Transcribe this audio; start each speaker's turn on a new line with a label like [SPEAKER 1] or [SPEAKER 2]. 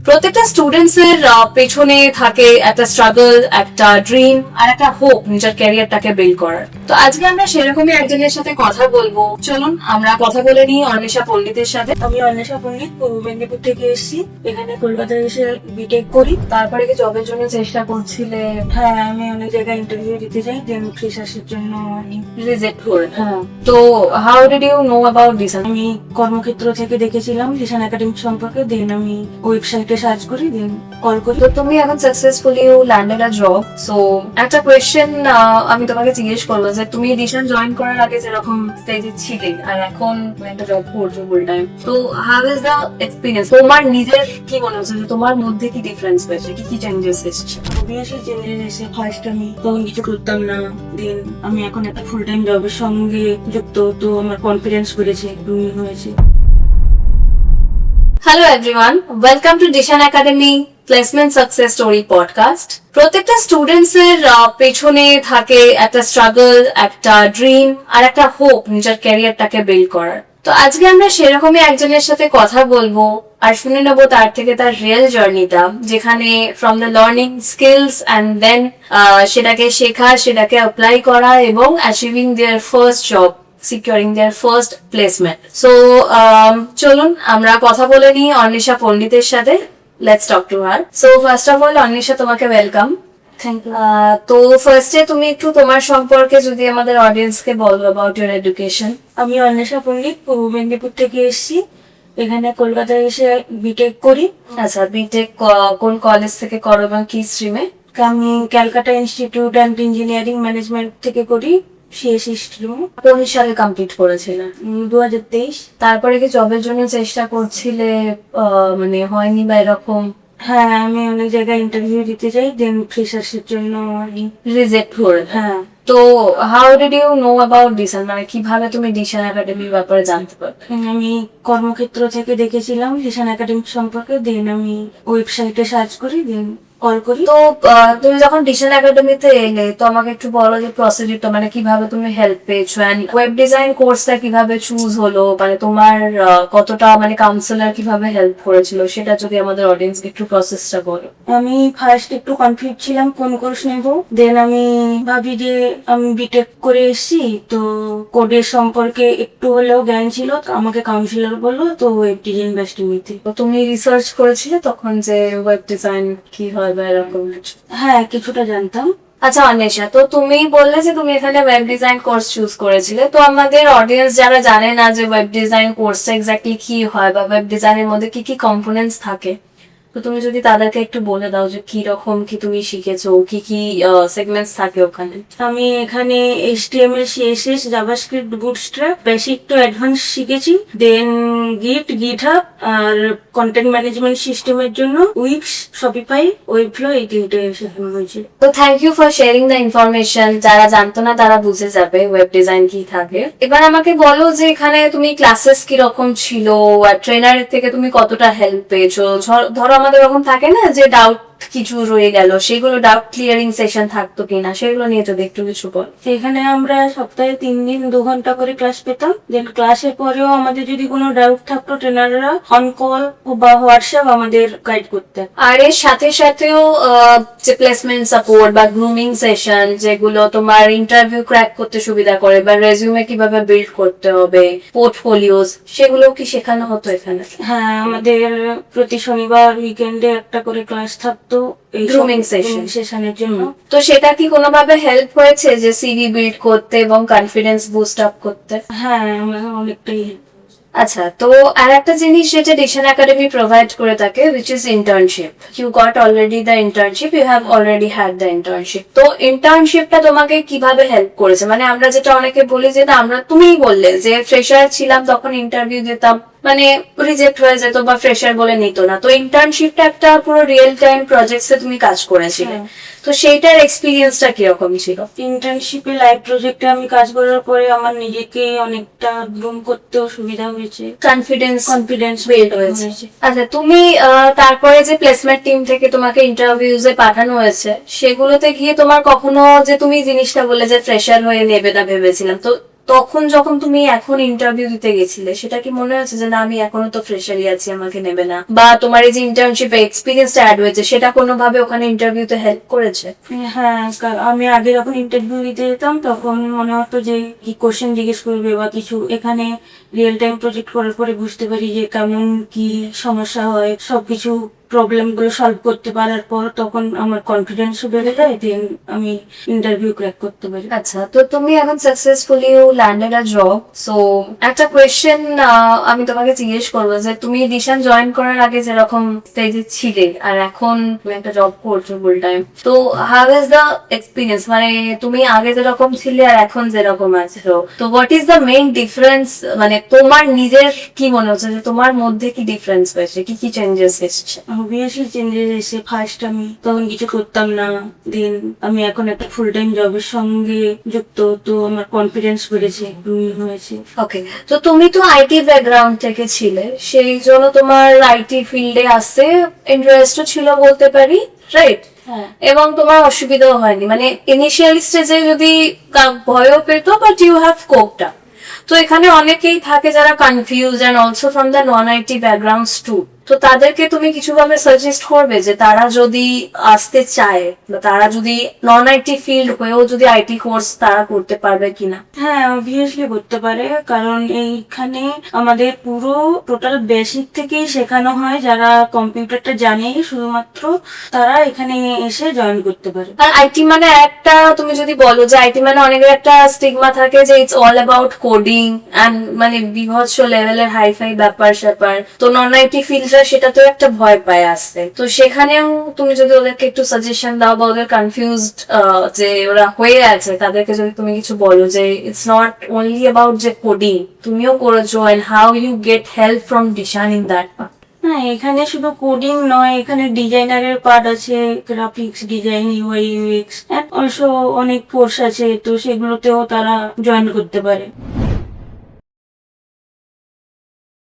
[SPEAKER 1] প্রত্যেকটা স্টুডেন্টস এর পেছনে থাকে একটা স্ট্রাগল, একটা ড্রিম আর একটা হোপ নিজের ক্যারিয়ারটাকে বিল্ড করার। তো আজকে আমরা সেরকমই একজনের সাথে কথা বলবো। চলুন আমরা কথা বলে নিই অন্বেষা পণ্ডিতের সাথে।
[SPEAKER 2] আমি অন্বেষা পণ্ডিত, পূর্ব মেদিনীপুর থেকে এসেছি। এখানে কলকাতায় এসে বিটেক করি।
[SPEAKER 1] তারপরে কি জবের জন্য চেষ্টা করছিলে?
[SPEAKER 2] হ্যাঁ, আমি অনেক জায়গায় ইন্টারভিউ দিতে যাই, দেন ফ্রেশার্সের জন্য
[SPEAKER 1] রিজেক্ট করে।
[SPEAKER 2] হ্যাঁ।
[SPEAKER 1] তো how did you know about this?
[SPEAKER 2] আমি কর্মক্ষেত্র থেকে দেখেছিলাম ডিসান একাডেমি সম্পর্কে, দেন আমি ওয়েবসাইটে সার্চ করি, দেন কল করি।
[SPEAKER 1] তো তুমি এখন সাকসেসফুলি ল্যান্ডেড আ জব। সো একটা কোয়েশ্চেন আমি তোমাকে জিজ্ঞেস করবো যে তুমি ডিশন জয়েন করার আগে যেরকম স্টেজে ছিলে আর এখন একটা জব করছো ফুল টাইম, তো হাউ ইজ দ্য এক্সপিরিয়েন্স? তোমার নিজের কি মনে হচ্ছে যে তোমার মধ্যে কি ডিফারেন্স হয়েছে, কি কি চেঞ্জেস এসেছে?
[SPEAKER 2] অবভিয়াসলি চেঞ্জেস এসে ফার্স্ট আমি তখন কিছু করতাম না, দেন আমি এখন একটা ফুল টাইম জবের সঙ্গে যুক্ত, তো আমার কনফিডেন্স বেড়েছে, গ্রুমিং হয়েছে।
[SPEAKER 1] Hello everyone, welcome to Dishon academy placement success story podcast. প্রত্যেকটা স্টুডেন্টস এর পেছনে থাকে একটা স্ট্রাগল, একটা ড্রিম আর একটা হোপ নিজের ক্যারিয়ারটাকে বিল্ড করার। তো আজকে আমরা সেরকমই একজনের সাথে কথা বলবো আর শুনে নেবো তার থেকে তার রিয়েল জার্নিটা, যেখানে from the learning skills and then সেটাকে শেখা, সেটাকে অ্যাপ্লাই করা এবং achieving their first job, securing their first placement. So চলুন আমরা কথা বলে নিই অন্বেষা পণ্ডিতের সাথে। Let's talk to her. So first of all, Anwesha, তোমাকে ওয়েলকাম।
[SPEAKER 2] Thank you.
[SPEAKER 1] তো ফার্স্টে তুমি একটু তোমার সম্পর্কে যদি আমাদের অডিয়েন্সকে বলো অ্যাবাউট ইউর এডুকেশন।
[SPEAKER 2] আমি অন্বেষা পণ্ডিত, পূর্ব মেদিনীপুর থেকে এসেছি। এখানে কলকাতায় এসে বিটেক করি।
[SPEAKER 1] আচ্ছা, বিটেক কোন কলেজ থেকে করো এবং কি স্ট্রিমে?
[SPEAKER 2] আমি Calcutta institute and engineering management থেকে করি, সিএসসি স্ট্রিম।
[SPEAKER 1] কোন সালে কমপ্লিট করেছিলে?
[SPEAKER 2] 2023।
[SPEAKER 1] তারপরে কি জবের জন্য চেষ্টা করছিলে, মানে হয়নি বা এরকম?
[SPEAKER 2] হ্যাঁ, আমি অনেক জায়গায় ইন্টারভিউ দিতে যাই, দেন ফ্রেশার্সের জন্য
[SPEAKER 1] রিজেক্ট করে।
[SPEAKER 2] হ্যাঁ।
[SPEAKER 1] তো how did you know about Dishon, মানে কিভাবে তুমি ডিশন একাডেমির ব্যাপারে জানতে পারলে?
[SPEAKER 2] আমি কর্মক্ষেত্র থেকে দেখেছিলাম ডিসান একাডেমি সম্পর্কে, দেন আমি ওয়েবসাইটে সার্চ করি, দেন কল করি।
[SPEAKER 1] তো তুমি যখন ডিশন একাডেমিতে এলে তো আমাকে একটু বলো যে প্রসিডিউরটা, মানে কিভাবে তুমি হেল্প পেয়েছো এন্ড ওয়েব ডিজাইন কোর্সটা কিভাবে চুজ হলো, মানে তোমার কতটা মানে কাউন্সিলর কিভাবে হেল্প করেছিল, সেটা যদি আমাদের অডিয়েন্সকে একটু প্রসেসটা বলো।
[SPEAKER 2] আমি ফার্স্ট একটু কনফিউজ ছিলাম কোন কোর্স নেব, দেন আমি ভাবি যে আমি বিটেক করে এসেছি, তো কোডের সম্পর্কে একটু হলেও জ্ঞান ছিল, তো আমাকে কাউন্সিলর বললো তো ওয়েব ডিজাইন বেস্ট নিতে।
[SPEAKER 1] তো তুমি রিসার্চ করেছিলে তখন যে ওয়েব ডিজাইন কি হয় বা এরকম কিছু?
[SPEAKER 2] হ্যাঁ, কিছুটা জানতাম।
[SPEAKER 1] আচ্ছা অন্বেষা, তো তুমি বললে যে তুমি এখানে ওয়েব ডিজাইন কোর্স চুজ করেছিলে, তো আমাদের অডিয়েন্স যারা জানে না যে ওয়েব ডিজাইন কোর্সটা এক্স্যাক্টলি কি হয় বা ওয়েব ডিজাইনের মধ্যে কি কি কম্পোনেন্টস থাকে, তো তুমি যদি তাদেরকে একটু বলে দাও যে কি রকম কি তুমি শিখেছো, কি কি সেগমেন্টস থাকে ওখানে।
[SPEAKER 2] আমি এখানে HTML, CSS, JavaScript, bootstrap basic to advance শিখেছি, দেন গিটহাব আর কন্টেন্ট ম্যানেজমেন্ট সিস্টেমের জন্য উইক্স, শপিফাই, ওয়েবফ্লো, এই তিনটে শেখানো হয়েছে।
[SPEAKER 1] তো thank you for sharing the information. যারা জানতো না তারা বুঝে যাবে ওয়েব ডিজাইন কি থাকে। এবার আমাকে বলো যে এখানে তুমি ক্লাসেস কি রকম ছিল আর ট্রেনারের থেকে তুমি কতটা হেল্প পেয়েছো। ধরো আমাদের এরকম থাকে না যে ডাউট কিছু রয়ে গেল, সেগুলো ডাউট ক্লিয়ারিং সেশন থাকতো কিনা, সেগুলো নিয়ে যদি একটু কিছু বল।
[SPEAKER 2] এখানে আমরা সপ্তাহে 3 দিন 2 ঘন্টা করে ক্লাস পেতাম, দেন ক্লাসের পরেও আমাদের যদি কোনো ডাউট থাকতো ট্রেনাররা অন কল বা হোয়াটসঅ্যাপ আমাদের গাইড করতেন।
[SPEAKER 1] আর এর সাথে সাথেও যে প্লেসমেন্ট সাপোর্ট বা গ্রুমিং সেশন, যেগুলো তোমার ইন্টারভিউ ক্র্যাক করতে সুবিধা করে বা রেজিউমে কিভাবে বিল্ড করতে হবে, পোর্টফোলিওস, সেগুলো কি শেখানো হতো এখানে?
[SPEAKER 2] হ্যাঁ, আমাদের প্রতি শনিবার উইকেন্ডে একটা করে ক্লাস থাকতো এই
[SPEAKER 1] গ্রুমিং
[SPEAKER 2] সেশনের জন্য।
[SPEAKER 1] তো সেটা কি কোনোভাবে হেল্প হয়েছে যে সিভি বিল্ড করতে এবং কনফিডেন্স বুস্ট আপ করতে?
[SPEAKER 2] হ্যাঁ, অনেকটাই।
[SPEAKER 1] আচ্ছা, তো আর একটা জিনিস যেটা ডিশন একাডেমি প্রোভাইড করে থাকে, which is internship. You got already the internship, you have already had the internship. তো ইন্টার্নশিপটা তোমাকে কিভাবে হেল্প করেছে? মানে আমরা যেটা অনেকে বলি যে না, আমরা তুমিই বললে যে ফ্রেশার ছিলাম তখন ইন্টারভিউ দিতাম, মানে রিজেক্ট হয়ে যেত বা ফ্রেশার বলে নিত না। তো ইন্টার্নশিপটা একটা পুরো রিয়েল টাইম প্রজেক্টসে তুমি কাজ করেছিলে, তো সেইটার এক্সপিরিয়েন্সটা কিরকম ছিল?
[SPEAKER 2] ইন্টার্নশিপে লাইভ প্রজেক্টে আমি কাজ করার পরে আমার নিজেকে অনেকটা গ্রুম করতেও সুবিধা হয়েছে, কনফিডেন্স
[SPEAKER 1] বিল্ড হয়েছে। আচ্ছা, তুমি তারপরে যে প্লেসমেন্ট টিম থেকে তোমাকে ইন্টারভিউজে পাঠানো হয়েছে, সেগুলোতে গিয়ে তোমার কখনো যে তুমি জিনিসটা বললে যে ফ্রেশার হয়ে নেবে না ভেবেছিলাম, তো তখন যখন তুমি এখন ইন্টারভিউ দিতে গেছিলে, সেটা কি মনে হচ্ছে যে না আমি এখনো তো ফ্রেশারই আছি, আমাকে নেবে না? বা তোমার এই যে ইন্টার্নশিপে এক্সপিরিয়েন্সটা অ্যাড হয়েছে, সেটা কোনোভাবে ওখানে ইন্টারভিউতে হেল্প করেছে?
[SPEAKER 2] হ্যাঁ, আমি আগে যখন ইন্টারভিউ দিতে যেতাম তখন মনে হতো যে কি কোশ্চেন জিজ্ঞেস করবে বা কিছু। এখানে রিয়েল টাইম প্রজেক্ট করার পরে বুঝতে পারি যে কেমন কি সমস্যা হয়, সবকিছু প্রবলেম গুলো সলভ করতে পারার পর তখন আমার কনফিডেন্সও বেড়ে যায়, দেন আমি ইন্টারভিউ ক্র্যাক করতে পারি।
[SPEAKER 1] আচ্ছা, তো তুমি এখন সাকসেসফুলি ল্যান্ডেড আ জব। সো একটা কোয়েশ্চেন আমি তোমাকে জিজ্ঞেস করবো যে তুমি দিশান জয়েন করার আগে যেরকম স্টেজে ছিলে আর এখন তুমি একটা জব করছো ফুল টাইম, তো হাউ ইজ দ্য এক্সপিরিয়েন্স? মানে তুমি আগে যেরকম ছিলে আর এখন যেরকম আছো, তো what is the main difference? মানে তোমার নিজের কি মনে হচ্ছে যে তোমার মধ্যে কি ডিফারেন্স হয়েছে, কি কি চেঞ্জেস এসেছে?
[SPEAKER 2] অবভিয়াসলি চেঞ্জেস এসে, ফার্স্ট আমি তখন কিছু করতাম না, দেন আমি এখন একটা ফুল টাইম জবের সঙ্গে যুক্ত, তো আমার কনফিডেন্স বেড়েছে, হয়েছে।
[SPEAKER 1] ওকে, তো তুমি তো আইটি ব্যাকগ্রাউন্ড থেকে ছিলে, সেই জন্য তোমার আইটি ফিল্ডে আসতে ইন্টারেস্টও ছিল বলতে পারি, রাইট?
[SPEAKER 2] হ্যাঁ,
[SPEAKER 1] এবং তোমার অসুবিধাও হয়নি, মানে ইনিশিয়াল স্টেজে যদি ভয়ও পেতো, but you have coped up. তো এখানে অনেকেই থাকে যারা confuse and also from the non IT background too, তো তাদেরকে তুমি কিছু ভাবে সাজেস্ট করবে যে তারা যদি আসতে চায় বা তারা যদি নন আইটি ফিল্ড হয়েও যদি আইটি কোর্স তারা করতে পারবে কিনা?
[SPEAKER 2] হ্যাঁ, অবভিয়াসলি করতে পারে, কারণ এইখানে আমাদের পুরো টোটাল বেসিক থেকেই শেখানো হয়। যারা কম্পিউটারটা জানে শুধুমাত্র তারা এখানে এসে জয়েন করতে পারে।
[SPEAKER 1] আর আইটি মানে একটা, তুমি যদি বলো যে আইটি মানে অনেকের একটা স্টিগমা থাকে যে it's all about coding and মানে বিভৎস লেভেলের হাইফাই ব্যাপার স্যাপার, তো নন আইটি ফিল্ডরা সেটা তো একটা ভয় পায় আসতে। তো সেখানেও তুমি যদি ওদেরকে একটু সাজেশন দাও বা ওদের কনফিউজড যে ওরা হয়ে আছে, তাদেরকে যদি তুমি কিছু বলো যে ইটস নট অনলি অ্যাবাউট যে কোডিং, তুমিও করেছো and how you get help from Dishan in that part.
[SPEAKER 2] হ্যাঁ, এখানে শুধু কোডিং নয়, এখানে ডিজাইনারের পার্ট আছে, graphics design, U I U X, also অনেক কোর্স আছে, তো সেগুলোতেও তারা জয়েন করতে পারে।